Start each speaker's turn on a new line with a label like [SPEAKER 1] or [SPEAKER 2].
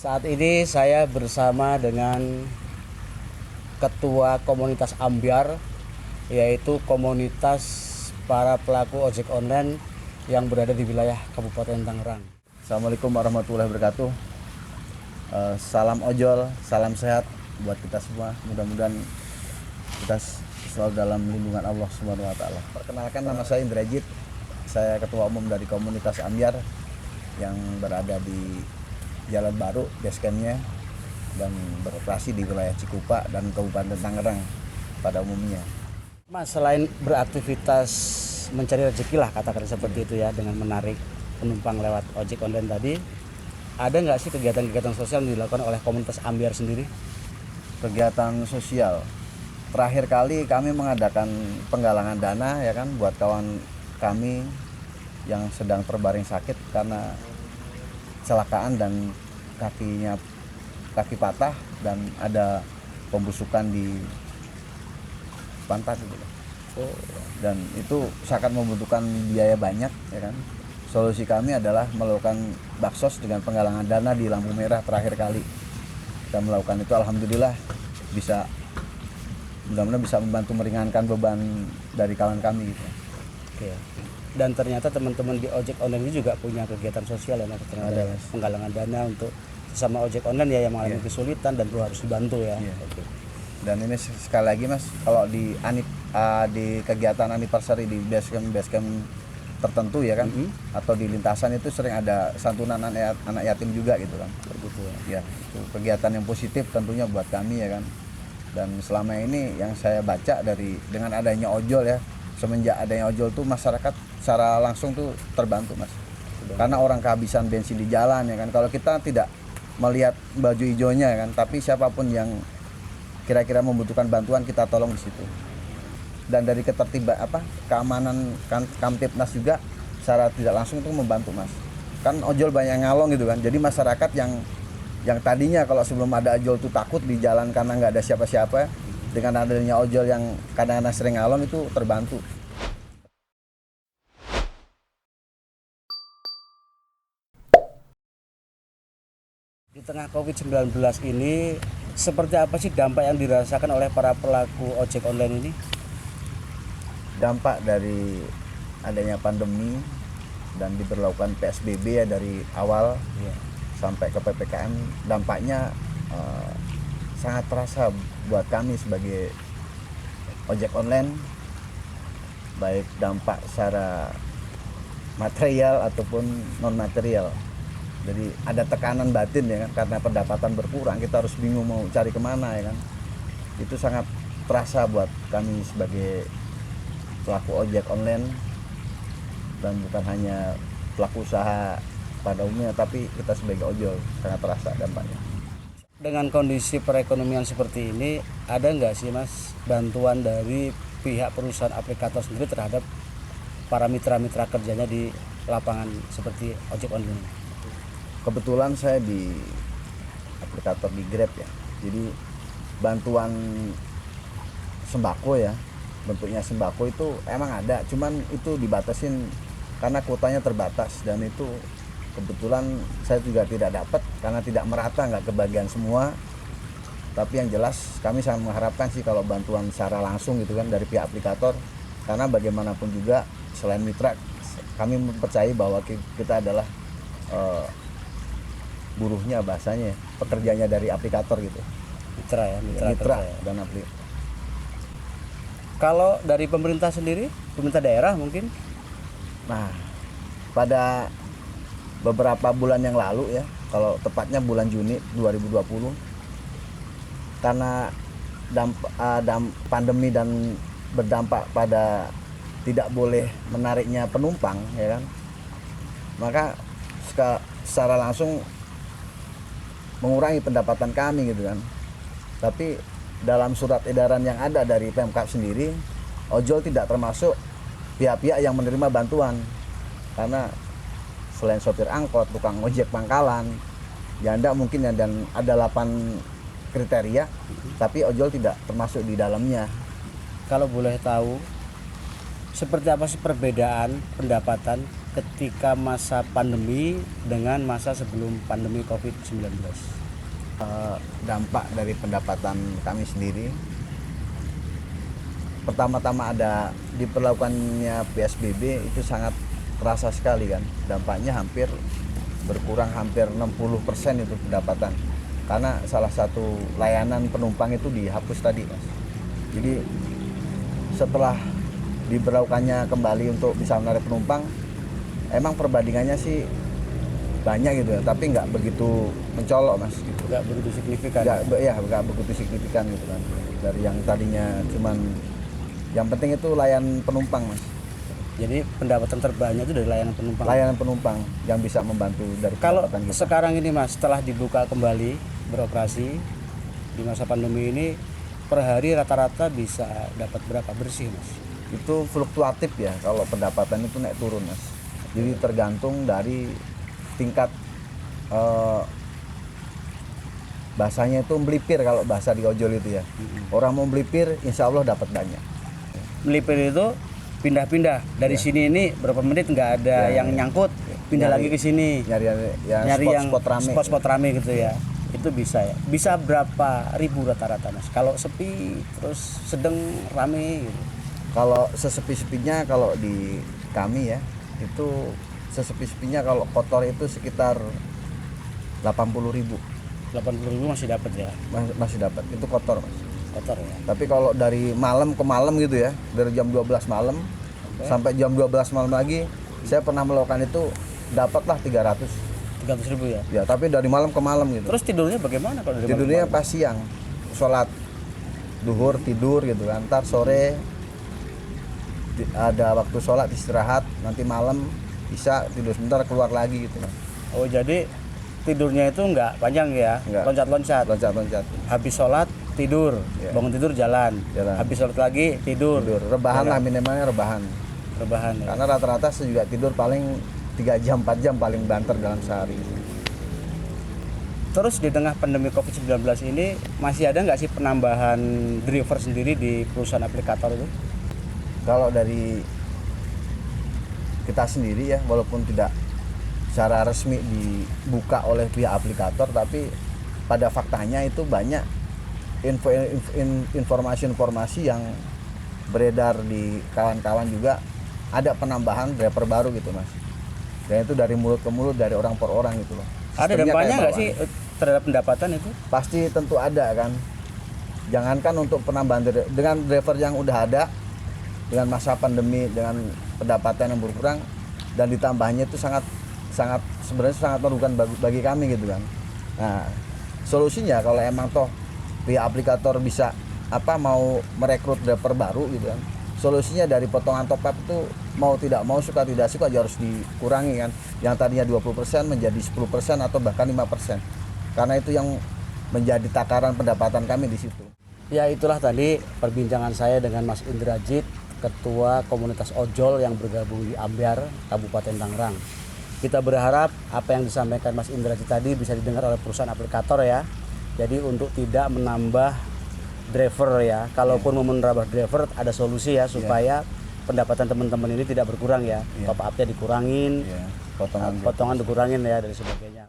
[SPEAKER 1] Saat ini saya bersama dengan Ketua Komunitas Ambyar, yaitu komunitas para pelaku ojek online yang berada di wilayah Kabupaten Tangerang.
[SPEAKER 2] Assalamualaikum warahmatullahi wabarakatuh. Salam ojol, salam sehat buat kita semua. Mudah-mudahan kita selalu dalam lindungan Allah Subhanahu wa taala. Perkenalkan, nama saya Indrajit. Saya ketua umum dari komunitas Ambyar yang berada di Jalan Baru, basecampnya, dan beroperasi di wilayah Cikupa dan Kabupaten Tangerang pada umumnya.
[SPEAKER 1] Mas, selain beraktivitas mencari rezeki lah, katakan seperti itu ya, dengan menarik penumpang lewat ojek online tadi, ada nggak sih kegiatan-kegiatan sosial yang dilakukan oleh komunitas Ambyar sendiri?
[SPEAKER 2] Kegiatan sosial, terakhir kali kami mengadakan penggalangan dana ya kan buat kawan kami yang sedang terbaring sakit karena kecelakaan dan kaki patah dan ada pembusukan di pantat gitu. Dan itu sangat membutuhkan biaya banyak ya kan. Solusi kami adalah melakukan baksos dengan penggalangan dana di lampu merah terakhir kali. Kita melakukan itu, alhamdulillah bisa, mudah-mudahan bisa membantu meringankan beban dari kawan kami gitu.
[SPEAKER 1] Oke. Dan ternyata teman-teman di ojek online ini juga punya kegiatan sosial ya, ternyata
[SPEAKER 2] Ada,
[SPEAKER 1] ya, penggalangan dana untuk sesama ojek online ya yang mengalami kesulitan dan perlu harus dibantu ya. Oke.
[SPEAKER 2] Dan ini sekali lagi Mas, kalau di kegiatan anniversary di basecamp tertentu ya kan, atau di lintasan itu sering ada santunan anak yatim juga gitu kan.
[SPEAKER 1] Begitu ya.
[SPEAKER 2] Ya, itu kegiatan yang positif tentunya buat kami ya kan. Dan selama ini yang saya baca dengan adanya ojol ya, semenjak adanya ojol tuh masyarakat secara langsung tuh terbantu Mas. Karena orang kehabisan bensin di jalan ya kan. Kalau kita tidak melihat baju hijaunya ya kan, tapi siapapun yang kira-kira membutuhkan bantuan kita tolong di situ. Dan dari ketertiban keamanan Kamtibnas juga secara tidak langsung itu membantu Mas. Kan ojol banyak ngalong gitu kan. Jadi masyarakat yang tadinya kalau sebelum ada ojol tuh takut di jalan karena nggak ada siapa-siapa, dengan adanya ojol yang kadang-kadang sering ngalong itu terbantu.
[SPEAKER 1] Di tengah COVID-19 ini, seperti apa sih dampak yang dirasakan oleh para pelaku ojek online ini?
[SPEAKER 2] Dampak dari adanya pandemi dan diberlakukan PSBB ya dari awal sampai ke PPKM, dampaknya sangat terasa buat kami sebagai ojek online, baik dampak secara material ataupun non material. Jadi ada tekanan batin ya kan, karena pendapatan berkurang, kita harus bingung mau cari kemana ya kan. Itu sangat terasa buat kami sebagai pelaku ojek online, dan bukan hanya pelaku usaha pada umumnya, tapi kita sebagai ojol sangat terasa dampaknya.
[SPEAKER 1] Dengan kondisi perekonomian seperti ini, ada nggak sih Mas bantuan dari pihak perusahaan aplikator sendiri terhadap para mitra-mitra kerjanya di lapangan seperti ojek online?
[SPEAKER 2] Kebetulan saya di aplikator di Grab ya, jadi bantuan sembako ya, bentuknya sembako itu emang ada, cuman itu dibatasin karena kuotanya terbatas, dan itu kebetulan saya juga tidak dapat karena tidak merata, nggak kebagian semua. Tapi yang jelas kami sangat mengharapkan sih kalau bantuan secara langsung gitu kan dari pihak aplikator, karena bagaimanapun juga selain mitra, kami mempercayai bahwa kita adalah buruhnya, bahasanya pekerjanya dari aplikator gitu.
[SPEAKER 1] Mitra ya,
[SPEAKER 2] Mitra
[SPEAKER 1] kerja ya.
[SPEAKER 2] dan aplikator.
[SPEAKER 1] Kalau dari pemerintah sendiri, pemerintah daerah mungkin?
[SPEAKER 2] Nah, pada beberapa bulan yang lalu ya, kalau tepatnya bulan Juni 2020, karena pandemi dan berdampak pada tidak boleh menariknya penumpang ya kan, maka secara langsung mengurangi pendapatan kami gitu kan. Tapi dalam surat edaran yang ada dari Pemkab sendiri, ojol tidak termasuk pihak-pihak yang menerima bantuan, karena selain sopir angkot, tukang ojek pangkalan, janda mungkin ya, dan ada 8 kriteria, tapi ojol tidak termasuk di dalamnya.
[SPEAKER 1] Kalau boleh tahu, seperti apa sih perbedaan pendapatan ketika masa pandemi dengan masa sebelum pandemi COVID-19?
[SPEAKER 2] Dampak dari pendapatan kami sendiri, pertama-tama ada diperlakukannya PSBB itu sangat terasa sekali kan, dampaknya hampir berkurang hampir 60% itu pendapatan, karena salah satu layanan penumpang itu dihapus tadi Mas. Jadi setelah diberlakukannya kembali untuk bisa menarik penumpang, emang perbandingannya sih banyak gitu ya, tapi nggak begitu mencolok Mas gitu.
[SPEAKER 1] Nggak begitu signifikan?
[SPEAKER 2] Nggak begitu signifikan gitu kan, dari yang tadinya cuman yang penting itu layanan penumpang Mas.
[SPEAKER 1] Jadi pendapatan terbanyak itu dari layanan penumpang?
[SPEAKER 2] Layanan penumpang yang bisa membantu dari
[SPEAKER 1] Kalau
[SPEAKER 2] pendapatan kita.
[SPEAKER 1] sekarang ini Mas, setelah dibuka kembali beroperasi di masa pandemi ini, per hari rata-rata bisa dapat berapa bersih Mas?
[SPEAKER 2] Itu fluktuatif ya, kalau pendapatan itu naik turun Mas. Jadi tergantung dari tingkat bahasanya itu melipir, kalau bahasa di ojol itu ya. Orang mau melipir insya Allah dapat banyak.
[SPEAKER 1] Melipir itu pindah-pindah dari sini ini berapa menit nggak ada yang nyangkut, pindah lagi ke sini, nyari yang spot-spot rame gitu ya. Itu bisa ya, bisa berapa ribu rata-rata Mas kalau sepi terus sedang rame gitu?
[SPEAKER 2] Kalau sesepi-sepinya, kalau di kami ya itu sesepi-sepinya, kalau kotor itu sekitar 80.000.
[SPEAKER 1] 80.000 masih dapat ya?
[SPEAKER 2] Masih dapat, itu kotor Mas.
[SPEAKER 1] Kotor ya.
[SPEAKER 2] Tapi kalau dari malam ke malam gitu ya, dari jam 12 malam sampai jam 12 malam lagi, saya pernah melakukan itu dapatlah
[SPEAKER 1] 300.000 ya?
[SPEAKER 2] Ya, tapi dari malam ke malam gitu.
[SPEAKER 1] Terus tidurnya bagaimana kalau dari
[SPEAKER 2] tidurnya pas siang, sholat duhur tidur gitu kan, ntar sore ada waktu sholat istirahat, nanti malam bisa tidur sebentar keluar lagi gitu kan.
[SPEAKER 1] Oh, jadi tidurnya itu nggak panjang ya? Loncat-loncat?
[SPEAKER 2] Loncat-loncat.
[SPEAKER 1] Habis sholat tidur, bangun tidur jalan. Habis sholat lagi tidur.
[SPEAKER 2] Rebahan lah, minimalnya rebahan
[SPEAKER 1] ya.
[SPEAKER 2] Karena rata-rata saya juga tidur paling 3 jam 4 jam paling banter dalam sehari.
[SPEAKER 1] Terus di tengah pandemi COVID-19 ini masih ada nggak sih penambahan driver sendiri di perusahaan aplikator itu?
[SPEAKER 2] Kalau dari kita sendiri ya, walaupun tidak secara resmi dibuka oleh pihak aplikator, tapi pada faktanya itu banyak informasi-informasi yang beredar di kawan-kawan juga, ada penambahan driver baru gitu Mas. Dan itu dari mulut ke mulut, dari orang per orang gitu loh.
[SPEAKER 1] Ada dampaknya nggak sih terhadap pendapatan itu?
[SPEAKER 2] Pasti tentu ada kan. Jangankan untuk penambahan dengan driver yang udah ada, dengan masa pandemi, dengan pendapatan yang berkurang, dan ditambahnya itu sebenarnya sangat merugikan bagi kami gitu kan. Nah, solusinya kalau emang toh pihak aplikator bisa mau merekrut driver baru gitu kan, solusinya dari potongan top up itu mau tidak mau, suka tidak suka harus dikurangi kan, yang tadinya 20% menjadi 10% atau bahkan 5%, karena itu yang menjadi takaran pendapatan kami di situ.
[SPEAKER 1] Ya, itulah tadi perbincangan saya dengan Mas Indrajit, Ketua Komunitas Ojol yang bergabung di Ambyar, Kabupaten Tangerang. Kita berharap apa yang disampaikan Mas Indrajit tadi bisa didengar oleh perusahaan aplikator ya. Jadi untuk tidak menambah driver ya, kalaupun mau menambah driver ada solusi ya, supaya pendapatan teman-teman ini tidak berkurang ya. Top up-nya dikurangin, potongan dikurangin ya, dan sebagainya.